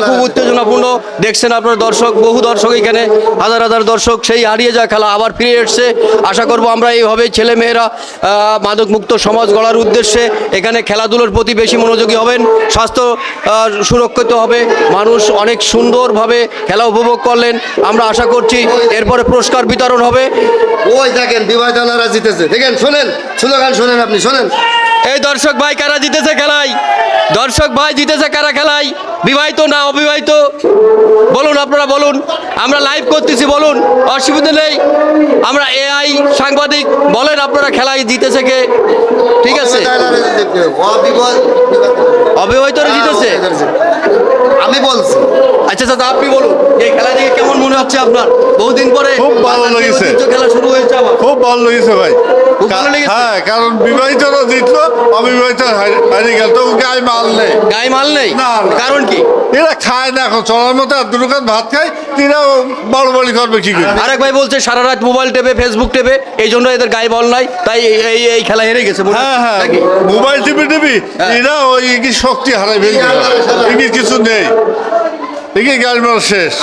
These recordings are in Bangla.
খুব উত্তেজনাপূর্ণ দেখছেন আপনার দর্শক, বহু দর্শক এখানে, হাজার হাজার দর্শক, সেই হারিয়ে যাওয়া খেলা আবার ফিরে এসছে। আশা করব আমরা এইভাবেই ছেলে মেয়েরা মাদকমুক্ত সমাজ গড়ার উদ্দেশ্যে এখানে খেলাধুলোর প্রতি বেশি মনোযোগী হবেন, স্বাস্থ্য সুরক্ষিত হবে, মানুষ অনেক সুন্দরভাবে খেলা উপভোগ করলেন। আমরা আশা করছি এরপরে পুরস্কার বিতরণ হবে। ওই দেখেন বিবাহিত নারীরা জিতেছে, দেখেন শোনেন, স্লোগান শোনেন, আপনি শোনেন। এই দর্শক ভাই কারা জিতেছে খেলায়? দর্শক ভাই জিতেছে কারা খেলায়? বিবাহিত না অবিবাহিত? বলুন, আপনারা বলুন, আমরা লাইভ করতেছি, বলুন, অসুবিধা নেই। আমরা এআই সাংবাদিক, বলেন আপনারা খেলায় জিতেছে কে? ঠিক আছে, অবিবাহিতরা জিতেছে, আমি বলছি। আচ্ছা চাচা আপনি বলুন, এই খেলা দেখে কেমন মনে হচ্ছে আপনার? বহুদিন পরে খুব ভালো লেগেছে, খেলা শুরু হয়েছে আবার, খুব ভালো লেগেছে ভাই। খুব ভালো লেগেছে। হ্যাঁ, কারণ বিবাহিতরা জিতলো, অবিবাহিত হারিয়ে গেল, তো গায়ে মাল নেই। গায়ে মাল নেই? না, না। কারণ কি? এরা খায় না, এখন চলার মতো আর দুটো ভাত খায়, এরা বড় বড়ি করবে কি করে? আরেক ভাই বলছে সারা রাত মোবাইল টেপে, ফেসবুক টেপে, এই জন্য এদের গায়ে বল নাই, তাই এই এই খেলা হেরে গেছে। হ্যাঁ হ্যাঁ, নাকি? মোবাইল টিপে টিপি হ্যাঁ। এরা ওই কি শক্তি হারাই ফেলছে, কিছু নেই, দেখি গাড়ি মাল শেষ।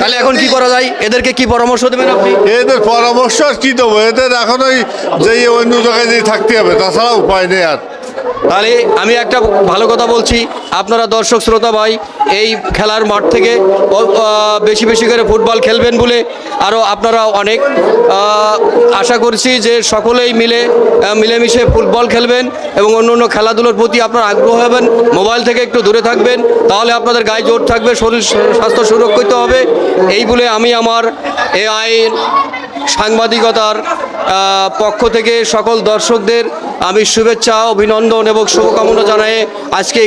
তাহলে এখন কি করা যায়? এদেরকে কি পরামর্শ দেবেন আপনি? এদের পরামর্শ আর কি দেবো, এদের এখন ওই যে অন্য জায়গায় যেয়ে থাকতে হবে, তাছাড়া উপায় নেই আর। তাহলে আমি একটা ভালো কথা বলছি, আপনারা দর্শক শ্রোতা ভাই এই খেলার মাঠ থেকে বেশি বেশি করে ফুটবল খেলবেন বলে আরও আপনারা অনেক আশা করছি যে সকলেই মিলেমিশে ফুটবল খেলবেন এবং অন্য অন্য খেলাধুলোর প্রতি আপনার আগ্রহ হবেন, মোবাইল থেকে একটু দূরে থাকবেন, তাহলে আপনাদের গায়ে জোর থাকবে, শরীর স্বাস্থ্য সুরক্ষিত হবে। এই বলে আমি আমার এআই সাংবাদিকতার পক্ষ থেকে সকল দর্শকদের আমি শুভেচ্ছা, অভিনন্দন এবং শুভকামনা জানাই আজকে